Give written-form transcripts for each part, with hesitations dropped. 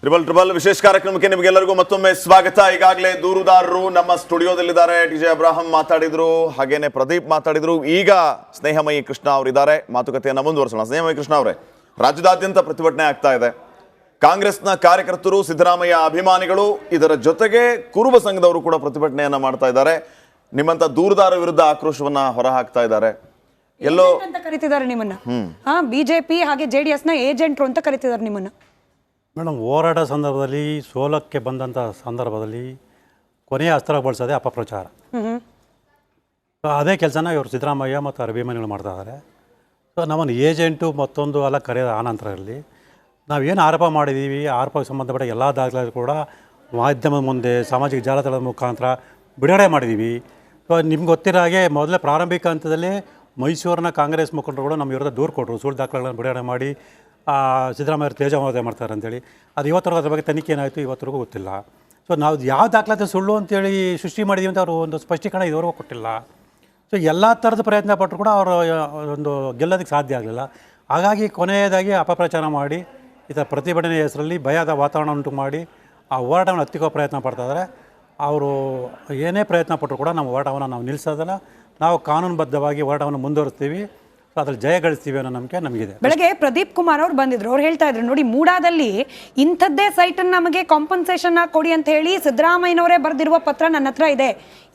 Triple ವಿಶೇಷ ಕಾರ್ಯಕ್ರಮಕ್ಕೆ ನಿಮಗೆಲ್ಲರಿಗೂ ಮತ್ತೊಮ್ಮೆ ಸ್ವಾಗತ. ಈಗಾಗಲೇ ದೂರುದಾರರು ನಮ್ಮ ಸ್ಟುಡಿಯೋದಲ್ಲಿದ್ದಾರೆ. ಟಿಜೆ ಅಬ್ರಾಹಂ ಮಾತಾಡಿದ್ರು, ಹಾಗೇನೆ ಪ್ರದೀಪ್ ಮಾತಾಡಿದ್ರು. ಈಗ ಸ್ನೇಹಮಯಿ ಕೃಷ್ಣ ಅವರಿದ್ದಾರೆ. ಮಾತುಕತೆಯನ್ನು ಮುಂದುವರಿಸೋಣ. ಸ್ನೇಹಮಯಿ ಕೃಷ್ಣ ಅವರೇ, ರಾಜ್ಯದಾದ್ಯಂತ ಪ್ರತಿಭಟನೆ ಆಗ್ತಾ ಇದೆ. ಕಾಂಗ್ರೆಸ್ನ ಕಾರ್ಯಕರ್ತರು, ಸಿದ್ದರಾಮಯ್ಯ ಅಭಿಮಾನಿಗಳು, ಇದರ ಜೊತೆಗೆ ಕುರುಬ ಸಂಘದವರು ಕೂಡ ಪ್ರತಿಭಟನೆಯನ್ನ ಮಾಡ್ತಾ ಇದ್ದಾರೆ. ನಿಮ್ಮಂತ ದೂರುದಾರ ವಿರುದ್ಧ ಆಕ್ರೋಶವನ್ನ ಹೊರಹಾಕ್ತಾ ಇದ್ದಾರೆ. ಎಲ್ಲೋ ಅಂತ ಕರೀತಿದ್ದಾರೆ ನಿಮ್ಮನ್ನ. ಬಿಜೆಪಿ ಹಾಗೆ ಜೆಡಿಎಸ್ ನ ಏಜೆಂಟ್ರು ಅಂತ ಕರೀತಿದ್ದಾರೆ ನಿಮ್ಮನ್ನ. ಮೇಡಮ್, ಹೋರಾಟ ಸಂದರ್ಭದಲ್ಲಿ ಸೋಲಕ್ಕೆ ಬಂದಂಥ ಸಂದರ್ಭದಲ್ಲಿ ಕೊನೆಯ ಅಸ್ತ್ರ ಬಳಸೋದೇ ಅಪಪ್ರಚಾರ. ಅದೇ ಕೆಲಸನ ಇವರು ಸಿದ್ದರಾಮಯ್ಯ ಮತ್ತು ಅಭಿಮಾನಿಗಳು ಮಾಡ್ತಾ ಇದ್ದಾರೆ. ಸೊ ನಮ್ಮನ್ನು ಏಜೆಂಟು ಮತ್ತೊಂದು ಎಲ್ಲ ಕರೆಯೋದು ಆನಂತರದಲ್ಲಿ ನಾವೇನು ಆರೋಪ ಮಾಡಿದ್ದೀವಿ, ಆರೋಪಕ್ಕೆ ಸಂಬಂಧಪಟ್ಟ ಎಲ್ಲ ದಾಖಲೆ ಕೂಡ ಮಾಧ್ಯಮದ ಮುಂದೆ, ಸಾಮಾಜಿಕ ಜಾಲತಾಣದ ಮುಖಾಂತರ ಬಿಡುಗಡೆ ಮಾಡಿದ್ದೀವಿ. ಸೊ ನಿಮ್ಗೆ ಗೊತ್ತಿರೋ ಹಾಗೆ ಮೊದಲೇ ಪ್ರಾರಂಭಿಕ ಹಂತದಲ್ಲಿ ಮೈಸೂರಿನ ಕಾಂಗ್ರೆಸ್ ಮುಖಂಡರುಗಳು ನಮ್ಮ ವಿರುದ್ಧ ದೂರು ಕೊಟ್ಟರು, ಸುಳ್ಳು ದಾಖಲೆಗಳನ್ನು ಬಿಡುಗಡೆ ಮಾಡಿ ಸಿದ್ದರಾಮಯ್ಯ ತೇಜೋವಧೆ ಮಾಡ್ತಾರೆ ಅಂತೇಳಿ. ಅದು ಇವತ್ತರೆಗೂ ಅದ್ರ ಬಗ್ಗೆ ತನಿಖೆ ಏನಾಯಿತು ಇವತ್ತರೆಗೂ ಗೊತ್ತಿಲ್ಲ. ಸೊ ನಾವು ಯಾವ ದಾಖಲಾತಿ ಸುಳ್ಳು ಅಂತೇಳಿ ಸೃಷ್ಟಿ ಮಾಡಿದ್ದೀವಿ ಅಂತ ಅವರು ಒಂದು ಸ್ಪಷ್ಟೀಕರಣ ಇದುವರೆಗೂ ಕೊಟ್ಟಿಲ್ಲ. ಸೊ ಎಲ್ಲ ಥರದ ಪ್ರಯತ್ನ ಪಟ್ಟರು ಕೂಡ ಅವರು ಒಂದು ಗೆಲ್ಲೋದಕ್ಕೆ ಸಾಧ್ಯ ಆಗಲಿಲ್ಲ. ಹಾಗಾಗಿ ಕೊನೆಯದಾಗಿ ಅಪಪ್ರಚಾರ ಮಾಡಿ ಈ ಥರ ಪ್ರತಿಭಟನೆ ಹೆಸರಲ್ಲಿ ಭಯದ ವಾತಾವರಣ ಉಂಟು ಮಾಡಿ ಆ ಹೋರಾಟವನ್ನು ಹತ್ತಿಕ್ಕೋ ಪ್ರಯತ್ನ ಪಡ್ತಾಯಿದ್ದಾರೆ. ಅವರು ಏನೇ ಪ್ರಯತ್ನ ಪಟ್ಟರು ಕೂಡ ನಮ್ಮ ಹೋರಾಟವನ್ನು ನಾವು ನಿಲ್ಲಿಸೋದಿಲ್ಲ. ನಾವು ಕಾನೂನುಬದ್ಧವಾಗಿ ಹೋರಾಟವನ್ನು ಮುಂದುವರಿಸ್ತೀವಿ. ಸೊ ಅದ್ರಲ್ಲಿ ಜಯ ಗಳಿಸ್ತೀವಿ ಅನ್ನೋ ನಂಬಿಕೆ ನಮಗಿದೆ. ಬೆಳಗ್ಗೆ ಪ್ರದೀಪ್ ಕುಮಾರ್ ಅವ್ರು ಬಂದಿದ್ರು. ಅವ್ರು ಹೇಳ್ತಾ ಇದ್ರು, ನೋಡಿ ಮೂಡಾದಲ್ಲಿ ಇಂಥದ್ದೇ ಸೈಟನ್ನು ನಮಗೆ ಕಾಂಪನ್ಸೇಷನ್ ಕೊಡಿ ಅಂತ ಹೇಳಿ ಸಿದ್ದರಾಮಯ್ಯನವರೇ ಬರೆದಿರುವ ಪತ್ರ ನನ್ನ ಹತ್ರ ಇದೆ.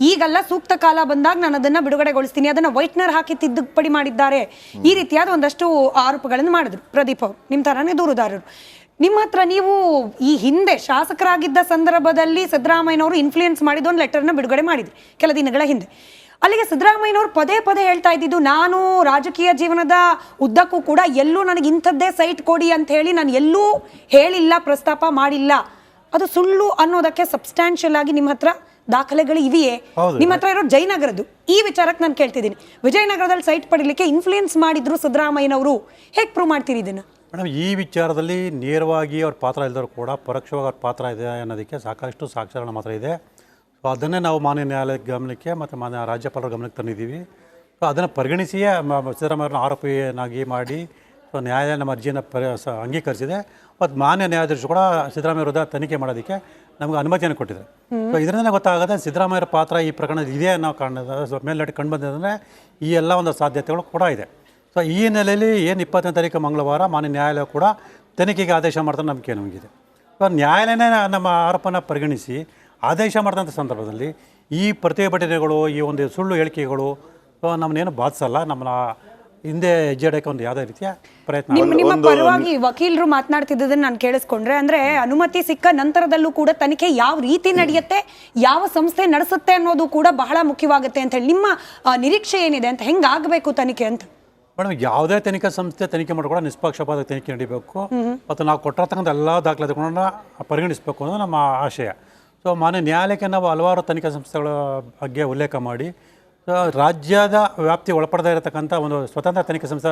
ಈಗಲ್ಲ, ಸೂಕ್ತ ಕಾಲ ಬಂದಾಗ ನಾನು ಅದನ್ನು ಬಿಡುಗಡೆಗೊಳಿಸ್ತೀನಿ, ಅದನ್ನು ವೈಟ್ನರ್ ಹಾಕಿ ತಿದ್ದುಪಡಿ ಮಾಡಿದ್ದಾರೆ. ಈ ರೀತಿಯಾದ ಒಂದಷ್ಟು ಆರೋಪಗಳನ್ನು ಮಾಡಿದ್ರು ಪ್ರದೀಪ್ ಅವರು. ನಿಮ್ಮ ಥರನೇ ದೂರುದಾರರು. ನಿಮ್ಮ ಹತ್ರ ನೀವು ಈ ಹಿಂದೆ ಶಾಸಕರಾಗಿದ್ದ ಸಂದರ್ಭದಲ್ಲಿ ಸಿದ್ದರಾಮಯ್ಯನವರು ಇನ್ಫ್ಲೂಯೆನ್ಸ್ ಮಾಡಿದ ಒಂದು ಲೆಟರ್ನ ಬಿಡುಗಡೆ ಮಾಡಿದ್ರಿ ಕೆಲ ದಿನಗಳ ಹಿಂದೆ. ಅಲ್ಲಿಗೆ ಸಿದ್ದರಾಮಯ್ಯನವರು ಪದೇ ಪದೇ ಹೇಳ್ತಾ ಇದ್ದಿದ್ದು, ನಾನು ರಾಜಕೀಯ ಜೀವನದ ಉದ್ದಕ್ಕೂ ಕೂಡ ಎಲ್ಲೂ ನನಗೆ ಇಂಥದ್ದೇ ಸೈಟ್ ಕೊಡಿ ಅಂತ ಹೇಳಿ ನಾನು ಎಲ್ಲೂ ಹೇಳಿಲ್ಲ, ಪ್ರಸ್ತಾಪ ಮಾಡಿಲ್ಲ. ಅದು ಸುಳ್ಳು ಅನ್ನೋದಕ್ಕೆ ಸಬ್ಸ್ಟ್ಯಾನ್ಷಿಯಲ್ ಆಗಿ ನಿಮ್ಮ ಹತ್ರ ದಾಖಲೆಗಳು ಇವೆಯೇ? ನಿಮ್ಮ ಹತ್ರ ಇರೋ ಜಯನಗರದ್ದು ಈ ವಿಚಾರಕ್ಕೆ ನಾನು ಕೇಳ್ತಿದ್ದೀನಿ. ವಿಜಯನಗರದಲ್ಲಿ ಸೈಟ್ ಪಡೀಲಿಕ್ಕೆ ಇನ್ಫ್ಲೂಯೆನ್ಸ್ ಮಾಡಿದ್ರು ಸಿದ್ದರಾಮಯ್ಯನವರು. ಹೇಗೆ ಪ್ರೂವ್ ಮಾಡ್ತೀರಿ ಇದನ್ನು? ಮೇಡಮ್, ಈ ವಿಚಾರದಲ್ಲಿ ನೇರವಾಗಿ ಅವ್ರ ಪಾತ್ರ ಇಲ್ಲದರೂ ಕೂಡ ಪರೋಕ್ಷವಾಗಿ ಅವ್ರ ಪಾತ್ರ ಇದೆ ಅನ್ನೋದಕ್ಕೆ ಸಾಕಷ್ಟು ಸಾಕ್ಷ್ಯಗಳ ಮಾತ್ರ ಇದೆ. ಸೊ ಅದನ್ನೇ ನಾವು ಮಾನ್ಯ ನ್ಯಾಯಾಲಯದ ಗಮನಕ್ಕೆ ಮತ್ತು ಮಾನ್ಯ ರಾಜ್ಯಪಾಲರ ಗಮನಕ್ಕೆ ತಂದಿದ್ದೀವಿ. ಸೊ ಅದನ್ನು ಪರಿಗಣಿಸಿಯೇ ಸಿದ್ದರಾಮಯ್ಯವ್ರನ್ನ ಆರೋಪಿಯನ್ನಾಗಿ ಮಾಡಿ ಸೊ ನ್ಯಾಯಾಲಯ ನಮ್ಮ ಅರ್ಜಿಯನ್ನು ಅಂಗೀಕರಿಸಿದೆ. ಮತ್ತು ಮಾನ್ಯ ನ್ಯಾಯಾಧೀಶರು ಕೂಡ ಸಿದ್ದರಾಮಯ್ಯ ವಿರುದ್ಧ ತನಿಖೆ ಮಾಡೋದಕ್ಕೆ ನಮಗೆ ಅನುಮತಿಯನ್ನು ಕೊಟ್ಟಿದ್ದಾರೆ. ಸೊ ಇದರಿಂದ ಗೊತ್ತಾಗದೆ ಸಿದ್ದರಾಮಯ್ಯರ ಪಾತ್ರ ಈ ಪ್ರಕರಣದಲ್ಲಿ ಇದೆ ಅನ್ನೋ ಕಾರಣದ ಮೇಲ್ನಡೆ ಕಂಡು ಬಂದಿದ್ದರೆ ಈ ಎಲ್ಲ ಒಂದು ಸಾಧ್ಯತೆಗಳು ಕೂಡ ಇದೆ. ಸೊ ಈ ಹಿನ್ನೆಲೆಯಲ್ಲಿ ಏನು 20ನೇ ತಾರೀಕು ಮಂಗಳವಾರ ಮಾನ್ಯ ನ್ಯಾಯಾಲಯ ಕೂಡ ತನಿಖೆಗೆ ಆದೇಶ ಮಾಡ್ತಾರೆ ನಂಬಿಕೆ ನಮಗಿದೆ. ಸೊ ನ್ಯಾಯಾಲಯನೇ ನಮ್ಮ ಆರೋಪನ ಪರಿಗಣಿಸಿ ಆದೇಶ ಮಾಡಿದಂಥ ಸಂದರ್ಭದಲ್ಲಿ ಈ ಪ್ರತಿಭಟನೆಗಳು, ಈ ಒಂದು ಸುಳ್ಳು ಹೇಳಿಕೆಗಳು ನಮ್ಮನ್ನೇನು ಬಾಧಿಸಲ್ಲ. ನಮ್ಮನ್ನ ಹಿಂದೆ ಹೆಜ್ಜೆ ಇಡೋಕ್ಕೆ ಒಂದು ಯಾವುದೇ ರೀತಿಯ ಪ್ರಯತ್ನ. ನಿಮ್ಮ ಪರವಾಗಿ ವಕೀಲರು ಮಾತನಾಡ್ತಿದ್ದದನ್ನು ನಾನು ಕೇಳಿಸ್ಕೊಂಡ್ರೆ, ಅಂದರೆ ಅನುಮತಿ ಸಿಕ್ಕ ನಂತರದಲ್ಲೂ ಕೂಡ ತನಿಖೆ ಯಾವ ರೀತಿ ನಡೆಯುತ್ತೆ, ಯಾವ ಸಂಸ್ಥೆ ನಡೆಸುತ್ತೆ ಅನ್ನೋದು ಕೂಡ ಬಹಳ ಮುಖ್ಯವಾಗುತ್ತೆ ಅಂತ ಹೇಳಿ ನಿಮ್ಮ ನಿರೀಕ್ಷೆ ಏನಿದೆ ಅಂತ, ಹೆಂಗಾಗಬೇಕು ತನಿಖೆ ಅಂತ? ಮೇಡಮ್, ಯಾವುದೇ ತನಿಖಾ ಸಂಸ್ಥೆ ತನಿಖೆ ಮಾಡಿ ಕೂಡ ನಿಷ್ಪಕ್ಷಪಾತ ತನಿಖೆ ನಡೀಬೇಕು ಮತ್ತು ನಾವು ಕೊಟ್ಟಿರ್ತಕ್ಕಂಥ ಎಲ್ಲ ದಾಖಲಾತಿಗಳನ್ನ ಪರಿಗಣಿಸಬೇಕು ಅನ್ನೋದು ನಮ್ಮ ಆಶಯ. ಸೊ ಮಾನ್ಯ ನ್ಯಾಯಾಲಯಕ್ಕೆ ನಾವು ಹಲವಾರು ತನಿಖಾ ಸಂಸ್ಥೆಗಳ ಬಗ್ಗೆ ಉಲ್ಲೇಖ ಮಾಡಿ ರಾಜ್ಯದ ವ್ಯಾಪ್ತಿ ಒಳಪಡದೇ ಇರತಕ್ಕಂಥ ಒಂದು ಸ್ವತಂತ್ರ ತನಿಖಾ ಸಂಸ್ಥೆ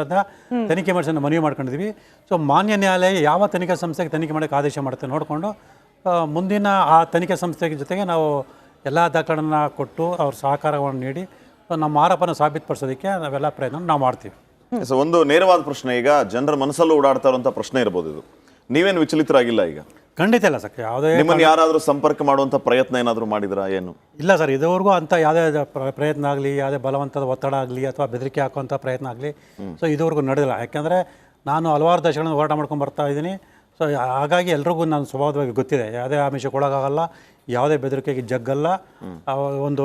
ತನಿಖೆ ಮಾಡಿಸೋದು ಮನವಿ ಮಾಡ್ಕೊಂಡಿದ್ದೀವಿ. ಸೊ ಮಾನ್ಯ ನ್ಯಾಯಾಲಯ ಯಾವ ತನಿಖಾ ಸಂಸ್ಥೆಗೆ ತನಿಖೆ ಮಾಡೋಕ್ಕೆ ಆದೇಶ ಮಾಡುತ್ತೆ ನೋಡಿಕೊಂಡು ಮುಂದಿನ ಆ ತನಿಖಾ ಸಂಸ್ಥೆಗೆ ಜೊತೆಗೆ ನಾವು ಎಲ್ಲ ದಾಖಲೆಗಳನ್ನು ಕೊಟ್ಟು ಅವ್ರ ಸಹಕಾರವನ್ನು ನೀಡಿ ನಮ್ಮ ಆರೋಪನ ಸಾಬೀತುಪಡಿಸೋದಕ್ಕೆ ನಾವೆಲ್ಲ ಪ್ರಯತ್ನ ನಾವು ಮಾಡ್ತೀವಿ. ಒಂದು ನೇರವಾದ ಪ್ರಶ್ನೆ, ಈಗ ಜನರ ಮನಸ್ಸಲ್ಲೂ ಓಡಾಡ್ತಾ ಇರುವಂಥ ಪ್ರಶ್ನೆ ಇರ್ಬೋದು ಇದು. ನೀವೇನು ವಿಚಲಿತರಾಗಿಲ್ಲ ಈಗ? ಖಂಡಿತ ಇಲ್ಲ ಸರ್. ಯಾವುದೇ ನಿಮ್ಮನ್ನು ಯಾರಾದರೂ ಸಂಪರ್ಕ ಮಾಡುವಂಥ ಪ್ರಯತ್ನ ಏನಾದರೂ ಮಾಡಿದ್ರಾ? ಏನು ಇಲ್ಲ ಸರ್, ಇದುವರೆಗೂ ಅಂಥ ಯಾವುದೇ ಪ್ರಯತ್ನ ಆಗಲಿ, ಯಾವುದೇ ಬಲವಂತದ ಒತ್ತಡ ಆಗಲಿ ಅಥವಾ ಬೆದರಿಕೆ ಹಾಕುವಂಥ ಪ್ರಯತ್ನ ಆಗಲಿ ಸೊ ಇದುವರೆಗೂ ನಡೆದಿಲ್ಲ. ಯಾಕೆಂದರೆ ನಾನು ಹಲವಾರು ದಶಗಳನ್ನು ಹೋರಾಟ ಮಾಡ್ಕೊಂಡು ಬರ್ತಾ ಇದ್ದೀನಿ. ಸೊ ಹಾಗಾಗಿ ಎಲ್ರಿಗೂ ನನ್ನ ಸ್ವಭಾವವಾಗಿ ಗೊತ್ತಿದೆ, ಯಾವುದೇ ಆಮಿಷಕ್ಕೆ ಒಳಗಾಗಲ್ಲ, ಯಾವುದೇ ಬೆದರಿಕೆಗೆ ಜಗ್ಗಲ್ಲ. ಒಂದು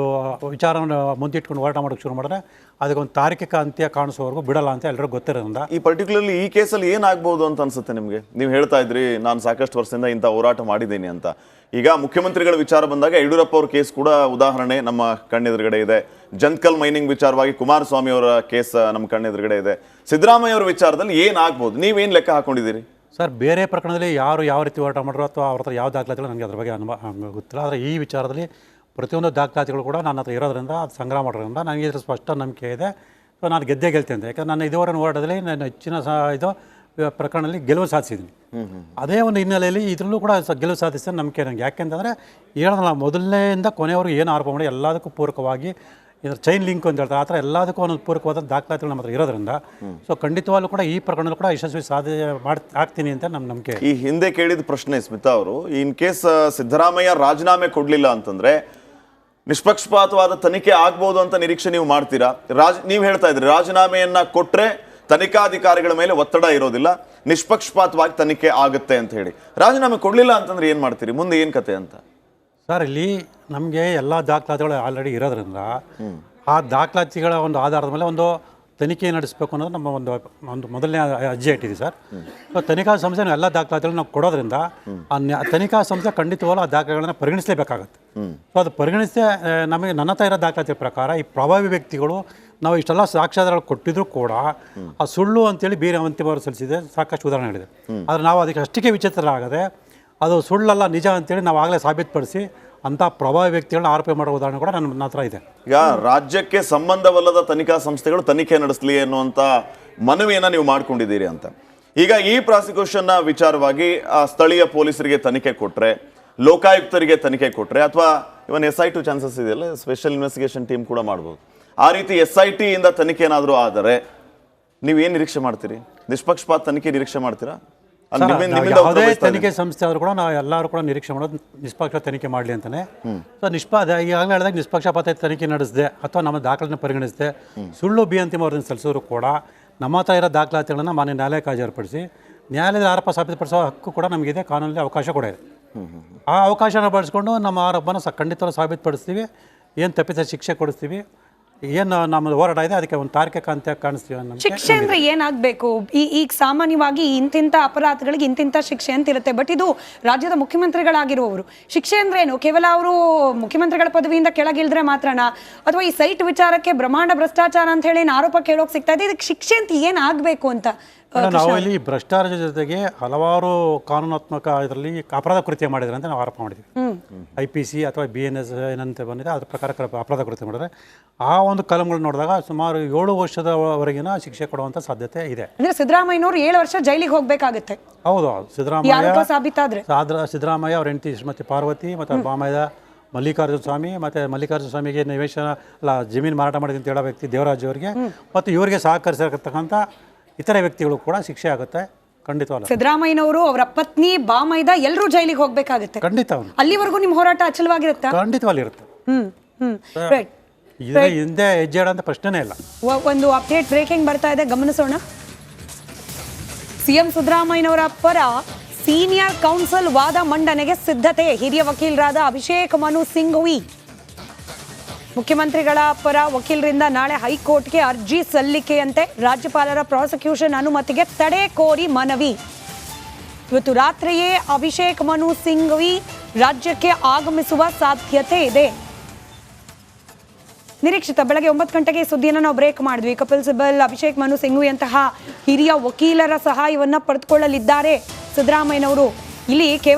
ವಿಚಾರವನ್ನು ಮುಂದಿಟ್ಕೊಂಡು ಹೋರಾಟ ಮಾಡೋಕ್ಕೆ ಶುರು ಮಾಡಿದ್ರೆ ಅದಕ್ಕೊಂದು ತಾರ್ಕಿಕ ಅಂತ್ಯ ಕಾಣಿಸೋವರೆಗೂ ಬಿಡಲ್ಲ ಅಂತ ಎಲ್ಲರಿಗೂ ಗೊತ್ತಿರೋದ್ರಿಂದ. ಈ ಪರ್ಟಿಕ್ಯುಲರ್ಲಿ ಈ ಕೇಸಲ್ಲಿ ಏನಾಗ್ಬೋದು ಅಂತ ಅನ್ಸುತ್ತೆ ನಿಮಗೆ? ನೀವು ಹೇಳ್ತಾ ಇದ್ರಿ ನಾನು ಸಾಕಷ್ಟು ವರ್ಷದಿಂದ ಇಂಥ ಹೋರಾಟ ಮಾಡಿದ್ದೀನಿ ಅಂತ. ಈಗ ಮುಖ್ಯಮಂತ್ರಿಗಳ ವಿಚಾರ ಬಂದಾಗ ಯಡಿಯೂರಪ್ಪ ಅವ್ರ ಕೇಸ್ ಕೂಡ ಉದಾಹರಣೆ ನಮ್ಮ ಕಣ್ಣೆದುರುಗಡೆ ಇದೆ. ಜಂತ್ಕಲ್ ಮೈನಿಂಗ್ ವಿಚಾರವಾಗಿ ಕುಮಾರಸ್ವಾಮಿ ಅವರ ಕೇಸ್ ನಮ್ಮ ಕಣ್ಣೆದುರುಗಡೆ ಇದೆ. ಸಿದ್ದರಾಮಯ್ಯ ಅವರ ವಿಚಾರದಲ್ಲಿ ಏನಾಗ್ಬೋದು, ನೀವೇನು ಲೆಕ್ಕ ಹಾಕೊಂಡಿದ್ದೀರಿ? ಸರ್, ಬೇರೆ ಪ್ರಕರಣದಲ್ಲಿ ಯಾರು ಯಾವ ರೀತಿ ಹೋರಾಟ ಮಾಡಿದ್ರು ಅಥವಾ ಅವ್ರ ಹತ್ರ ಯಾವ ದಾಖಲಾತಿಗಳು ನನಗೆ ಅದ್ರ ಬಗ್ಗೆ ಗೊತ್ತಿಲ್ಲ. ಆದರೆ ಈ ವಿಚಾರದಲ್ಲಿ ಪ್ರತಿಯೊಂದು ದಾಖಲಾತಿಗಳು ಕೂಡ ನನ್ನ ಹತ್ರ ಇರೋದ್ರಿಂದ, ಅದು ಸಂಗ್ರಹ ಮಾಡೋದ್ರಿಂದ ನನಗೆ ಇದ್ರ ಸ್ಪಷ್ಟ ನಂಬಿಕೆ ಇದೆ. ಸೊ ನಾನು ಗೆದ್ದೇ ಗೆಲ್ತೇನೆ. ಯಾಕಂದರೆ ನನ್ನ ಇದುವರೆಗಿನ ಹೋರಾಟದಲ್ಲಿ ನಾನು ಹೆಚ್ಚಿನ ಇದು ಪ್ರಕರಣದಲ್ಲಿ ಗೆಲುವು ಸಾಧಿಸಿದ್ದೀನಿ. ಅದೇ ಒಂದು ಹಿನ್ನೆಲೆಯಲ್ಲಿ ಇದರಲ್ಲೂ ಕೂಡ ಗೆಲುವು ಸಾಧಿಸಿದ ನಂಬಿಕೆ ನನಗೆ. ಯಾಕೆಂತಂದರೆ ಹೇಳೋದಲ್ಲ, ಮೊದಲನೆಯಿಂದ ಕೊನೆಯವರು ಏನು ಆರೋಪ ಮಾಡಿ ಎಲ್ಲದಕ್ಕೂ ಪೂರಕವಾಗಿ ಇದ್ರ ಚೈನ್ ಲಿಂಕ್ ಅಂತ ಹೇಳ್ತಾರೆ, ಆ ಥರ ಎಲ್ಲದಕ್ಕೂ ಒಂದೊಂದು ಪೂರಕವಾದ ದಾಖಲಾತಿಗಳು ನಮ್ಮ ಹತ್ರ ಇರೋದ್ರಿಂದ ಸೊ ಖಂಡಿತವಾಗ್ಲೂ ಕೂಡ ಈ ಪ್ರಕರಣದಲ್ಲೂ ಕೂಡ ಯಶಸ್ವಿ ಸಾಧನೆ ಆಗ್ತೀನಿ ಅಂತ ನಮ್ಮ ನಂಬಿಕೆ. ಈ ಹಿಂದೆ ಕೇಳಿದ ಪ್ರಶ್ನೆ ಸ್ಮಿತಾ ಅವರು, ಇನ್ ಕೇಸ್ ಸಿದ್ದರಾಮಯ್ಯ ರಾಜೀನಾಮೆ ಕೊಡ್ಲಿಲ್ಲ ಅಂತಂದ್ರೆ ನಿಷ್ಪಕ್ಷಪಾತವಾದ ತನಿಖೆ ಆಗ್ಬೋದು ಅಂತ ನಿರೀಕ್ಷೆ ನೀವು ಮಾಡ್ತೀರಾ? ನೀವು ಹೇಳ್ತಾ ಇದ್ರಿ ರಾಜೀನಾಮೆಯನ್ನ ಕೊಟ್ರೆ ತನಿಖಾಧಿಕಾರಿಗಳ ಮೇಲೆ ಒತ್ತಡ ಇರೋದಿಲ್ಲ, ನಿಷ್ಪಕ್ಷಪಾತವಾಗಿ ತನಿಖೆ ಆಗುತ್ತೆ ಅಂತ ಹೇಳಿ. ರಾಜೀನಾಮೆ ಕೊಡ್ಲಿಲ್ಲ ಅಂತಂದ್ರೆ ಏನ್ ಮಾಡ್ತೀರಿ, ಮುಂದೆ ಏನ್ ಕತೆ ಅಂತ? ಸರ್, ಇಲ್ಲಿ ನಮಗೆ ಎಲ್ಲ ದಾಖಲಾತಿಗಳು ಆಲ್ರೆಡಿ ಇರೋದ್ರಿಂದ ಆ ದಾಖಲಾತಿಗಳ ಒಂದು ಆಧಾರದ ಮೇಲೆ ಒಂದು ತನಿಖೆ ನಡೆಸಬೇಕು ಅನ್ನೋದು ನಮ್ಮ ಒಂದು ಮೊದಲನೇ ಅರ್ಜಿ ಇಟ್ಟಿದೆ ಸರ್. ಸೊ ತನಿಖಾ ಸಂಸ್ಥೆ ಎಲ್ಲ ದಾಖಲಾತಿಗಳನ್ನ ನಾವು ಕೊಡೋದ್ರಿಂದ ಆ ತನಿಖಾ ಸಂಸ್ಥೆ ಖಂಡಿತವಾಗ್ಲೂ ಆ ದಾಖಲೆಗಳನ್ನು ಪರಿಗಣಿಸಲೇಬೇಕಾಗತ್ತೆ. ಸೊ ಅದು ಪರಿಗಣಿಸದೆ ನಮಗೆ ನನ್ನ ಹತ್ರ ಇರೋ ದಾಖಲಾತಿ ಪ್ರಕಾರ ಈ ಪ್ರಭಾವಿ ವ್ಯಕ್ತಿಗಳು ನಾವು ಇಷ್ಟೆಲ್ಲ ಸಾಕ್ಷ್ಯಾಧಾರಗಳು ಕೊಟ್ಟಿದ್ರು ಕೂಡ ಆ ಸುಳ್ಳು ಅಂತೇಳಿ ಬೇರೆ ಅಂತಿಮವರು ಸಲ್ಲಿಸಿದೆ ಸಾಕಷ್ಟು ಉದಾಹರಣೆಗಳಿದೆ. ಆದರೆ ನಾವು ಅದಕ್ಕೆ ಅಷ್ಟಕ್ಕೆ ವಿಚಿತ್ರರಾಗದೆ ಅದು ಸುಳ್ಳಲ್ಲ ನಿಜ ಅಂತೇಳಿ ನಾವು ಆಗಲೇ ಸಾಬೀತುಪಡಿಸಿ ಅಂಥ ಪ್ರಭಾವಿ ವ್ಯಕ್ತಿಗಳನ್ನ ಆರೋಪ ಮಾಡೋ ಉದಾಹರಣೆ ಕೂಡ ನನ್ನ ಹತ್ರ ಇದೆ. ಈಗ ರಾಜ್ಯಕ್ಕೆ ಸಂಬಂಧವಲ್ಲದ ತನಿಖಾ ಸಂಸ್ಥೆಗಳು ತನಿಖೆ ನಡೆಸಲಿ ಅನ್ನುವಂಥ ಮನವಿಯನ್ನು ನೀವು ಮಾಡ್ಕೊಂಡಿದ್ದೀರಿ ಅಂತ. ಈಗ ಈ ಪ್ರಾಸಿಕ್ಯೂಷನ್ನ ವಿಚಾರವಾಗಿ ಸ್ಥಳೀಯ ಪೊಲೀಸರಿಗೆ ತನಿಖೆ ಕೊಟ್ಟರೆ, ಲೋಕಾಯುಕ್ತರಿಗೆ ತನಿಖೆ ಕೊಟ್ಟರೆ, ಅಥವಾ ಇವನ್ SIT ಚಾನ್ಸಸ್ ಇದೆಯಲ್ಲ, ಸ್ಪೆಷಲ್ ಇನ್ವೆಸ್ಟಿಗೇಷನ್ ಟೀಮ್ ಕೂಡ ಮಾಡ್ಬೋದು. ಆ ರೀತಿ SIT ಇಂದ ತನಿಖೆ ಏನಾದರೂ ಆದರೆ ನೀವೇನು ನಿರೀಕ್ಷೆ ಮಾಡ್ತೀರಿ? ನಿಷ್ಪಕ್ಷಪಾತ ತನಿಖೆ ನಿರೀಕ್ಷೆ ಮಾಡ್ತೀರಾ? ಯಾವುದೇ ತನಿಖೆ ಸಂಸ್ಥೆ ಆದರೂ ಕೂಡ ನಾವು ಎಲ್ಲರೂ ಕೂಡ ನಿರೀಕ್ಷೆ ಮಾಡೋದು ನಿಷ್ಪಕ್ಷ ತನಿಖೆ ಮಾಡಲಿ ಅಂತಾನೆ. ಸೊ ಈಗಾಗಲೇ ಹೇಳಿದಾಗ ನಿಷ್ಪಕ್ಷಪಾತ ತನಿಖೆ ನಡೆಸದೆ ಅಥವಾ ನಮ್ಮ ದಾಖಲೆಯನ್ನು ಪರಿಗಣಿಸದೆ ಸುಳ್ಳು ಅಂತಿಮ ವರದಿಯನ್ನು ಸಲ್ಲಿಸೋರು ಕೂಡ ನಮ್ಮ ಹತ್ರ ಇರೋ ದಾಖಲಾತಿಗಳನ್ನು ಮಾನ್ಯ ನ್ಯಾಯಾಲಯಕ್ಕೆ ಹಾಜರುಪಡಿಸಿ ನ್ಯಾಯಾಲಯದ ಆರೋಪ ಸಾಬೀತುಪಡಿಸೋ ಹಕ್ಕು ಕೂಡ ನಮಗಿದೆ, ಕಾನೂನಲ್ಲಿ ಅವಕಾಶ ಕೂಡ ಇದೆ. ಆ ಅವಕಾಶನ ಬಳಸ್ಕೊಂಡು ನಮ್ಮ ಆರೋಪನ ಖಂಡಿತವಾಗಿ ಸಾಬೀತುಪಡಿಸ್ತೀವಿ, ಏನು ತಪ್ಪಿದ ಶಿಕ್ಷೆ ಕೊಡಿಸ್ತೀವಿ, ಏನು ನಮ್ಮದು ಹೋರಾಟ ಇದೆ ಅದಕ್ಕೆ ಒಂದು ತಾರ್ಕಿಕ ಅಂತ ಕಾಣಿಸ್ತೀವಿ. ಶಿಕ್ಷೆ ಅಂದ್ರೆ ಏನಾಗಬೇಕು? ಈಗ ಸಾಮಾನ್ಯವಾಗಿ ಇಂತಿಂಥ ಅಪರಾಧಗಳಿಗೆ ಇಂತಿಂಥ ಶಿಕ್ಷೆ ಅಂತ ಇರುತ್ತೆ. ಬಟ್ ಇದು ರಾಜ್ಯದ ಮುಖ್ಯಮಂತ್ರಿಗಳಾಗಿರುವವರು. ಶಿಕ್ಷೆ ಅಂದ್ರೆ ಏನು? ಕೇವಲ ಅವರು ಮುಖ್ಯಮಂತ್ರಿಗಳ ಪದವಿಯಿಂದ ಕೆಳಗಿಳಿದ್ರೆ ಮಾತ್ರನಾ, ಅಥವಾ ಈ ಸೈಟ್ ವಿಚಾರಕ್ಕೆ ಬ್ರಹ್ಮಾಂಡ ಭ್ರಷ್ಟಾಚಾರ ಅಂತ ಹೇಳಿ ಆರೋಪ ಕೇಳೋಕೆ ಸಿಗ್ತಾ ಇದೆ, ಇದಕ್ಕೆ ಶಿಕ್ಷೆ ಅಂತ ಏನಾಗಬೇಕು ಅಂತ? ನಾವು ಇಲ್ಲಿ ಭ್ರಷ್ಟಾಚಾರದ ಜೊತೆಗೆ ಹಲವಾರು ಕಾನೂನಾತ್ಮಕ ಇದರಲ್ಲಿ ಅಪರಾಧ ಕೃತ್ಯ ಮಾಡಿದ್ರೆ ಅಂತ ನಾವು ಆರೋಪ ಮಾಡಿದ್ವಿ. IPC ಅಥವಾ BNS ಏನಂತ ಬಂದಿದೆ ಅದ್ರ ಪ್ರಕಾರ ಅಪರಾಧ ಕೃತ್ಯ ಮಾಡಿದ್ರೆ ಆ ಒಂದು ಕಲಂಗಳು ನೋಡಿದಾಗ ಸುಮಾರು 7 ವರ್ಷದವರೆಗಿನ ಶಿಕ್ಷೆ ಕೊಡುವಂತ ಸಾಧ್ಯತೆ ಇದೆ. ಅಂದ್ರೆ ಸಿದ್ದರಾಮಯ್ಯನವರು 7 ವರ್ಷ ಜೈಲಿಗೆ ಹೋಗ್ಬೇಕಾಗುತ್ತೆ. ಹೌದು, ಸಿದ್ದರಾಮಯ್ಯ ಅವ್ರ ಹೆಂಡತಿ ಶ್ರೀಮತಿ ಪಾರ್ವತಿ ಮತ್ತು ಬಾಮಯ್ಯ ಮಲ್ಲಿಕಾರ್ಜುನ ಸ್ವಾಮಿ, ಮತ್ತು ಮಲ್ಲಿಕಾರ್ಜುನ ಸ್ವಾಮಿಗೆ ನಿವೇಶನ ಜಮೀನು ಮಾರಾಟ ಮಾಡಿದೆ ಅಂತ ಹೇಳೋ ವ್ಯಕ್ತಿ ದೇವರಾಜ್ ಅವರಿಗೆ ಮತ್ತು ಇವರಿಗೆ ಸಹಕರಿಸಿರ್ತಕ್ಕಂಥ ಇತರ ವ್ಯಕ್ತಿಗಳು ಕೂಡ ಶಿಕ್ಷೆ ಆಗುತ್ತೆ. ಖಂಡಿತವಲ್ಲ, ಸಿದ್ದರಾಮಯ್ಯನವರು, ಅವರ ಪತ್ನಿ, ಬಾಮೈದ ಎಲ್ಲರೂ ಜೈಲಿಗೆ ಹೋಗ್ಬೇಕಾಗುತ್ತೆ. ಖಂಡಿತ. ಅಲ್ಲಿವರೆಗೂ ನಿಮ್ಮ ಹೋರಾಟ ಅಚಲವಾಗಿರುತ್ತೆ? ಖಂಡಿತವಾಗಿ ಇರುತ್ತೆ. ಇದರ ಹಿಂದೆ ಹೆಜ್ಜೆ ಇಡೋ ಪ್ರಶ್ನೆನೇ ಇಲ್ಲ. ಒಂದು ಅಪ್ಡೇಟ್ ಬ್ರೇಕಿಂಗ್ ಬರ್ತಾ ಇದೆ, ಗಮನಿಸೋಣ. CM ಸಿದ್ದರಾಮಯ್ಯನವರ ಪರ ಸೀನಿಯರ್ ಕೌನ್ಸಿಲ್ ವಾದ ಮಂಡನೆಗೆ ಸಿದ್ಧತೆ. ಹಿರಿಯ ವಕೀಲರಾದ ಅಭಿಷೇಕ್ ಮನು ಸಿಂಘವಿ ಮುಖ್ಯಮಂತ್ರಿಗಳ ಪರ ವಕೀಲರಿಂದ ನಾಳೆ ಹೈಕೋರ್ಟ್ಗೆ ಅರ್ಜಿ ಸಲ್ಲಿಕೆಯಂತೆ. ರಾಜ್ಯಪಾಲರ ಪ್ರಾಸಿಕ್ಯೂಷನ್ ಅನುಮತಿಗೆ ತಡೆ ಕೋರಿ ಮನವಿ. ಇವತ್ತು ರಾತ್ರಿಯೇ ಅಭಿಷೇಕ್ ಮನು ಸಿಂಘವಿ ರಾಜ್ಯಕ್ಕೆ ಆಗಮಿಸುವ ಸಾಧ್ಯತೆ ಇದೆ. ನಿರೀಕ್ಷಿತ ಬೆಳಗ್ಗೆ 9 ಗಂಟೆಗೆ ಈ ಸುದ್ದಿಯನ್ನು ನಾವು ಬ್ರೇಕ್ ಮಾಡಿದ್ವಿ. ಕಪಿಲ್ ಸಿಬಲ್, ಅಭಿಷೇಕ್ ಮನು ಸಿಂಘವಿ ಅಂತಹ ಹಿರಿಯ ವಕೀಲರ ಸಹಾಯವನ್ನು ಪಡೆದುಕೊಳ್ಳಲಿದ್ದಾರೆ ಸಿದ್ದರಾಮಯ್ಯನವರು. ಇಲ್ಲಿ ಕೇವಲ